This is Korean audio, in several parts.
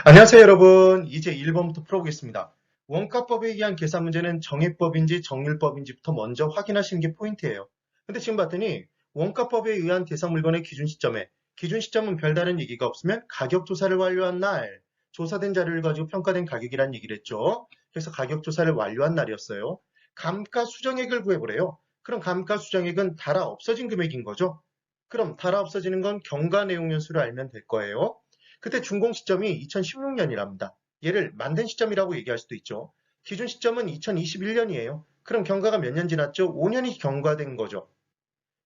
안녕하세요, 여러분. 이제 1번부터 풀어보겠습니다. 원가법에 의한 계산 문제는 정액법인지 정률법인지부터 먼저 확인하시는 게 포인트예요. 근데 지금 봤더니 원가법에 의한 대상 물건의 기준 시점에 기준 시점은 별다른 얘기가 없으면 가격 조사를 완료한 날, 조사된 자료를 가지고 평가된 가격이란 얘기를 했죠. 그래서 가격 조사를 완료한 날이었어요. 감가 수정액을 구해보래요. 그럼 감가 수정액은 달아 없어진 금액인 거죠. 그럼 달아 없어지는 건 경과 내용 연수를 알면 될 거예요. 그때 준공 시점이 2016년이랍니다. 얘를 만든 시점이라고 얘기할 수도 있죠. 기준 시점은 2021년이에요. 그럼 경과가 몇 년 지났죠? 5년이 경과된 거죠.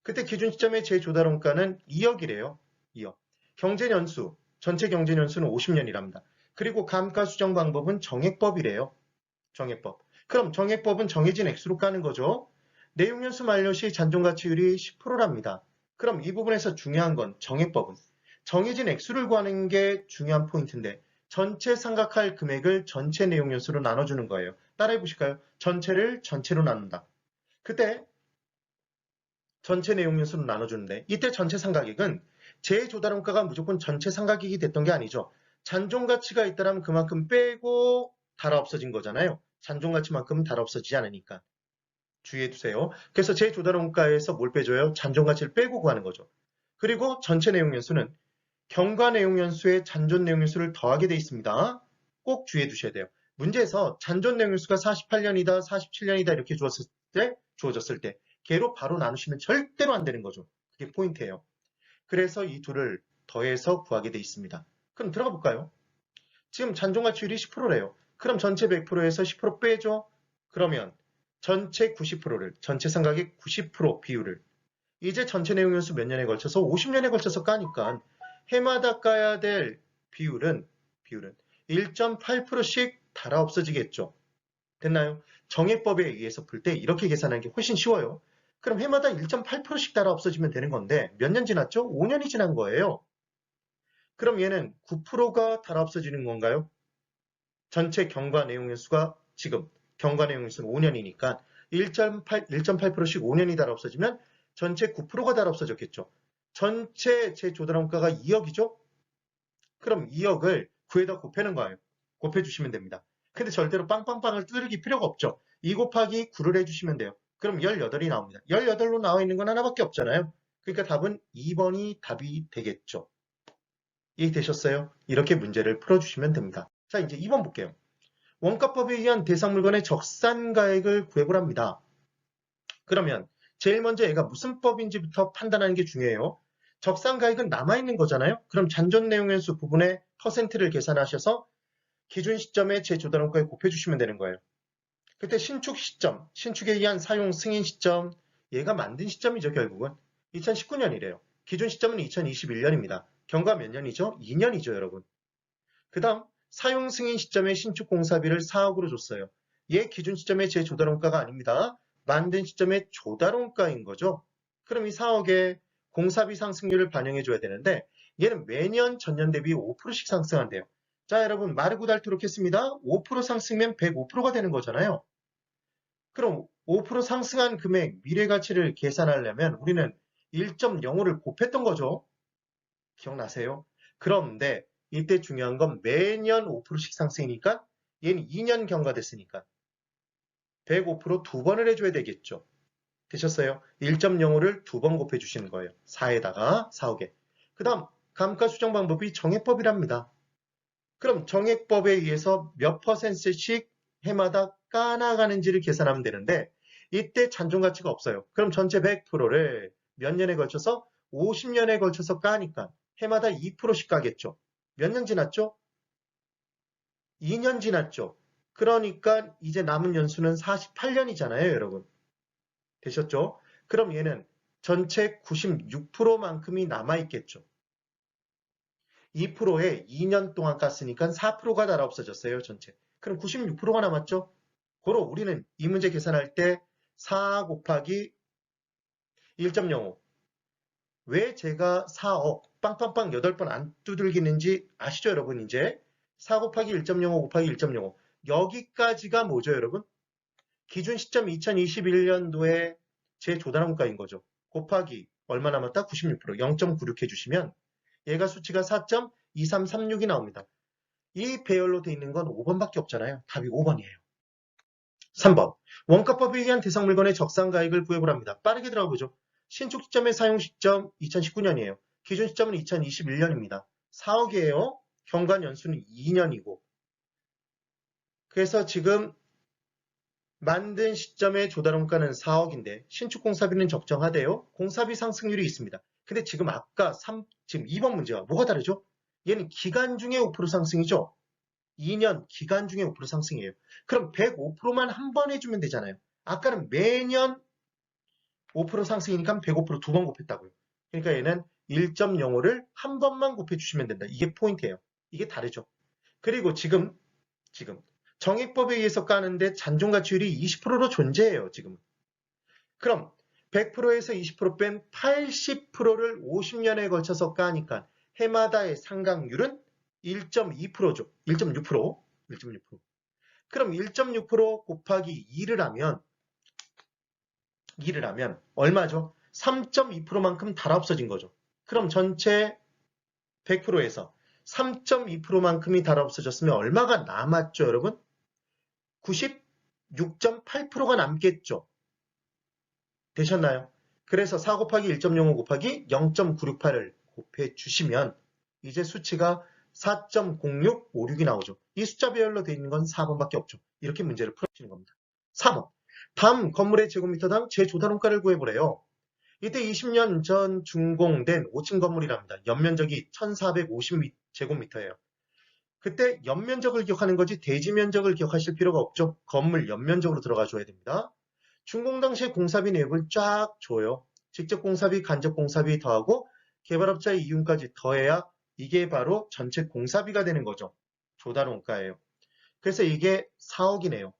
그때 기준 시점의 재조달원가는 2억이래요. 2억. 경제년수, 전체 경제년수는 50년이랍니다. 그리고 감가 수정 방법은 정액법이래요. 정액법. 그럼 정액법은 정해진 액수로 까는 거죠. 내용연수 만료 시 잔존가치율이 10%랍니다. 그럼 이 부분에서 중요한 건 정액법은 정해진 액수를 구하는 게 중요한 포인트인데 전체 삼각할 금액을 전체 내용연수로 나눠주는 거예요. 따라해 보실까요? 전체를 전체로 나눈다. 그때 전체 내용연수로 나눠주는데 이때 전체 상가액은 재조달원가가 무조건 전체 상가액이 됐던 게 아니죠. 잔존가치가 있다면 그만큼 빼고 달아 없어진 거잖아요. 잔존가치만큼은 달아 없어지지 않으니까. 주의해 두세요. 그래서 재조달원가에서 뭘 빼줘요? 잔존가치를 빼고 구하는 거죠. 그리고 전체 내용연수는 경과 내용연수에 잔존 내용연수를 더하게 돼 있습니다. 꼭 주의해 두셔야 돼요. 문제에서 잔존 내용연수가 48년이다, 47년이다 이렇게 주어졌을 때 걔로 바로 나누시면 절대로 안 되는 거죠. 그게 포인트예요. 그래서 이 둘을 더해서 구하게 돼 있습니다. 그럼 들어가 볼까요? 지금 잔존가치율이 10%래요. 그럼 전체 100%에서 10% 빼죠? 그러면 전체 90%를, 전체 상각의 90% 비율을 이제 전체 내용연수 몇 년에 걸쳐서 50년에 걸쳐서 까니까 해마다 까야 될 비율은 1.8%씩 달아 없어지겠죠. 됐나요? 정액법에 의해서 풀 때 이렇게 계산하는 게 훨씬 쉬워요. 그럼 해마다 1.8%씩 달아 없어지면 되는 건데 몇 년 지났죠? 5년이 지난 거예요. 그럼 얘는 9%가 달아 없어지는 건가요? 전체 경과 내용의 수가 지금 경과 내용의 수는 5년이니까 1.8%씩 5년이 달아 없어지면 전체 9%가 달아 없어졌겠죠. 전체 재조달원가가 2억이죠? 그럼 2억을 9에다 곱하는 거예요. 곱해주시면 됩니다. 근데 절대로 빵빵빵을 두들길 필요가 없죠. 2 곱하기 9를 해주시면 돼요. 그럼 18이 나옵니다. 18로 나와 있는 건 하나밖에 없잖아요. 그러니까 답은 2번이 답이 되겠죠. 이해되셨어요? 이렇게 문제를 풀어주시면 됩니다. 자, 이제 2번 볼게요. 원가법에 의한 대상 물건의 적산가액을 구해보랍니다. 그러면 제일 먼저 얘가 무슨 법인지부터 판단하는 게 중요해요. 적산가액은 남아있는 거잖아요. 그럼 잔존 내용연수 부분의 퍼센트를 계산하셔서 기준 시점에 재조달원가에 곱해주시면 되는 거예요. 그때 신축 시점, 신축에 의한 사용 승인 시점, 얘가 만든 시점이죠, 결국은. 2019년이래요. 기준 시점은 2021년입니다. 경과 몇 년이죠? 2년이죠, 여러분. 그 다음 사용 승인 시점에 신축 공사비를 4억으로 줬어요. 얘 기준 시점에 재조달원가가 아닙니다. 만든 시점에 조달원가인 거죠. 그럼 이 4억에 공사비 상승률을 반영해줘야 되는데 얘는 매년 전년 대비 5%씩 상승한대요. 자, 여러분 마르고달토록 했습니다. 5% 상승면 105%가 되는 거잖아요. 그럼 5% 상승한 금액 미래가치를 계산하려면 우리는 1.05를 곱했던 거죠. 기억나세요? 그런데 이때 중요한 건 매년 5%씩 상승이니까 얘는 2년 경과됐으니까 105% 두 번을 해줘야 되겠죠. 되셨어요? 1.05를 두 번 곱해주시는 거예요. 4에다가 4억에. 그 다음 감가수정 방법이 정액법이랍니다. 그럼 정액법에 의해서 몇 퍼센트씩 해마다 까나가는지를 계산하면 되는데 이때 잔존가치가 없어요. 그럼 전체 100%를 몇 년에 걸쳐서 50년에 걸쳐서 까니까 해마다 2%씩 까겠죠. 몇 년 지났죠? 2년 지났죠. 그러니까 이제 남은 연수는 48년이잖아요, 여러분. 되셨죠? 그럼 얘는 전체 96%만큼이 남아있겠죠. 2%에 2년 동안 깠으니까 4%가 달아 없어졌어요, 전체. 그럼 96%가 남았죠? 고로 우리는 이 문제 계산할 때 4 곱하기 1.05. 왜 제가 4억 빵빵빵 8번 안 두들기는지 아시죠, 여러분? 이제 4 곱하기 1.05 곱하기 1.05. 여기까지가 뭐죠, 여러분? 기준 시점 2021년도에 제 조달원가인 거죠. 곱하기 얼마 남았다? 96%. 0.96 해주시면 얘가 수치가 4.2336이 나옵니다. 이 배열로 돼 있는 건 5번밖에 없잖아요. 답이 5번이에요. 3번. 원가법에 의한 대상 물건의 적산가액을 구해보랍니다. 빠르게 들어가 보죠. 신축 시점의 사용 시점 2019년이에요. 기준 시점은 2021년입니다. 4억이에요. 경관 연수는 2년이고. 그래서 지금 만든 시점의 조달원가는 4억인데 신축 공사비는 적정하대요. 공사비 상승률이 있습니다. 근데 지금 아까 지금 2번 문제와 뭐가 다르죠? 얘는 기간 중에 5% 상승이죠. 2년 기간 중에 5% 상승이에요. 그럼 105%만 한 번 해주면 되잖아요. 아까는 매년 5% 상승이니까 105% 두 번 곱했다고요. 그러니까 얘는 1.05를 한 번만 곱해주시면 된다. 이게 포인트예요. 이게 다르죠. 그리고 지금 정액법에 의해서 까는데 잔존가치율이 20%로 존재해요. 지금. 그럼 100%에서 20%뺀 80%를 50년에 걸쳐서 까니까 해마다의 상각률은 1.2%죠. 1.6%. 1.6%. 그럼 1.6% 곱하기 2를 하면 얼마죠? 3.2%만큼 달아 없어진 거죠. 그럼 전체 100%에서 3.2%만큼이 달아 없어졌으면 얼마가 남았죠, 여러분? 96.8%가 남겠죠. 되셨나요? 그래서 4 곱하기 1.05 곱하기 0.968을 곱해주시면 이제 수치가 4.0656이 나오죠. 이 숫자 배열로 되어 있는 건 4번밖에 없죠. 이렇게 문제를 풀어주시는 겁니다. 4번. 다음 건물의 제곱미터당 재조달원가를 구해보래요. 이때 20년 전 준공된 5층 건물이랍니다. 연면적이 1450제곱미터예요. 그때 연면적을 기억하는 거지 대지면적을 기억하실 필요가 없죠. 건물 연면적으로 들어가 줘야 됩니다. 준공 당시에 공사비 내역을 쫙 줘요. 직접 공사비, 간접 공사비 더하고 개발업자의 이윤까지 더해야 이게 바로 전체 공사비가 되는 거죠. 조달원가예요. 그래서 이게 4억이네요.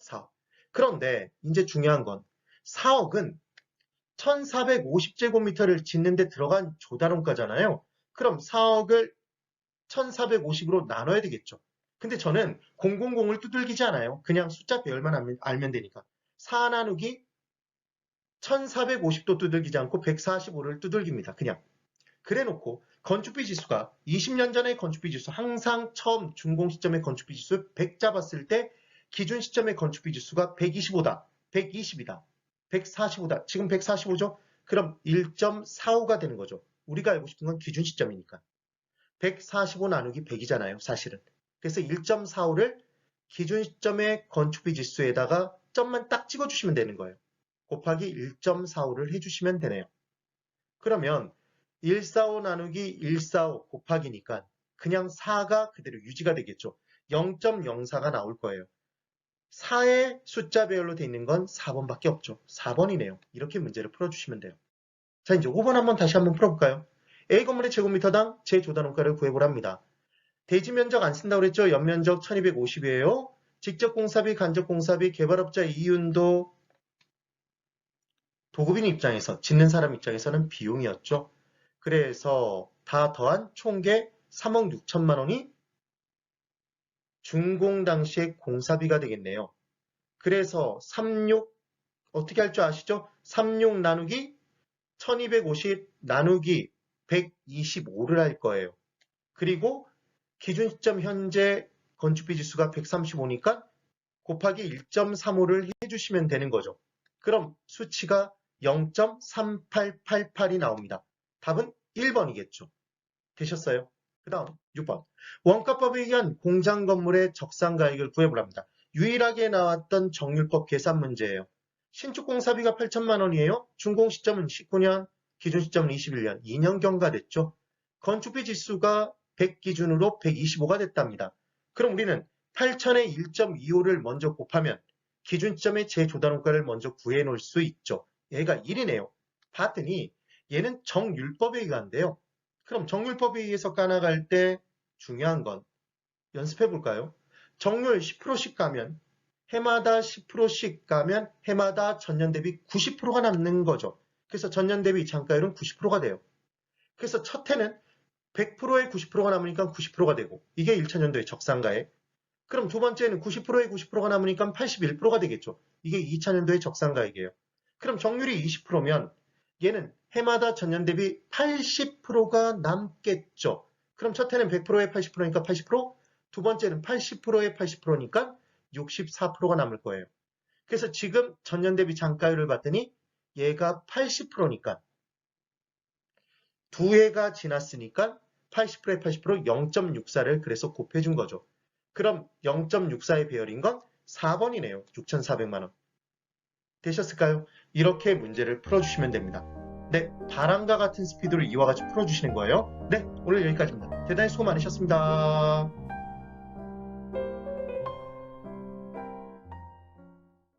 4억. 그런데 이제 중요한 건 4억은 1450제곱미터를 짓는데 들어간 조달원가잖아요. 그럼 4억을 1450으로 나눠야 되겠죠. 근데 저는 000을 두들기지 않아요. 그냥 숫자 배열만 알면 되니까. 4 나누기 1450도 두들기지 않고 145를 두들깁니다. 그냥. 그래놓고 건축비 지수가 20년 전의 건축비 지수 항상 처음 준공 시점의 건축비 지수 100 잡았을 때 기준 시점의 건축비 지수가 125다. 120이다. 145다. 지금 145죠? 그럼 1.45가 되는 거죠. 우리가 알고 싶은 건 기준 시점이니까. 145 나누기 100이잖아요. 사실은. 그래서 1.45를 기준 시점의 건축비 지수에다가 점만 딱 찍어주시면 되는 거예요. 곱하기 1.45를 해주시면 되네요. 그러면 145 나누기 145 곱하기니까 그냥 4가 그대로 유지가 되겠죠. 0.04가 나올 거예요. 4의 숫자 배열로 되어 있는 건 4번밖에 없죠. 4번이네요. 이렇게 문제를 풀어주시면 돼요. 자, 이제 5번 다시 한번 풀어볼까요? A 건물의 제곱미터당 재조달원가를 구해보랍니다. 대지 면적 안 쓴다고 그랬죠? 연면적 1250이에요. 직접 공사비, 간접 공사비, 개발업자 이윤도 도급인 입장에서, 짓는 사람 입장에서는 비용이었죠. 그래서 다 더한 총계 3억 6천만 원이 준공 당시의 공사비가 되겠네요. 그래서 36 어떻게 할 줄 아시죠? 36 나누기 1250 나누기 125를 할 거예요. 그리고 기준 시점 현재 건축비 지수가 135니까 곱하기 1.35를 해주시면 되는 거죠. 그럼 수치가 0.3888이 나옵니다. 답은 1번이겠죠. 되셨어요? 그 다음 6번. 원가법에 의한 공장 건물의 적산가액을 구해보랍니다. 유일하게 나왔던 정률법 계산 문제예요. 신축 공사비가 8천만 원이에요. 준공 시점은 19년, 기준 시점은 21년, 2년 경과됐죠. 건축비 지수가 100 기준으로 125가 됐답니다. 그럼 우리는 8천에 1.25를 먼저 곱하면 기준 시점의 재조달원가를 먼저 구해 놓을 수 있죠. 얘가 1이네요. 봤더니 얘는 정률법에 의한데요. 그럼 정률법에 의해서 까나갈 때 중요한 건 연습해 볼까요? 정률 10%씩 가면 해마다 10%씩 가면 해마다 전년 대비 90%가 남는 거죠. 그래서 전년 대비 잔가율은 90%가 돼요. 그래서 첫 해는 100%에 90%가 남으니까 90%가 되고 이게 1차년도의 적산가액. 그럼 두 번째는 90%에 90%가 남으니까 81%가 되겠죠. 이게 2차년도의 적산가액이에요. 그럼 정률이 20%면 얘는 해마다 전년 대비 80%가 남겠죠. 그럼 첫 해는 100%에 80%니까 80%, 두 번째는 80%에 80%니까 64%가 남을 거예요. 그래서 지금 전년 대비 단가율을 봤더니 얘가 80%니까 두 해가 지났으니까 80%에 80% 0.64를 그래서 곱해준 거죠. 그럼 0.64의 배열인 건 4번이네요. 6,400만 원. 되셨을까요? 이렇게 문제를 풀어주시면 됩니다. 네, 바람과 같은 스피드로 이와 같이 풀어주시는 거예요. 네, 오늘 여기까지입니다. 대단히 수고 많으셨습니다.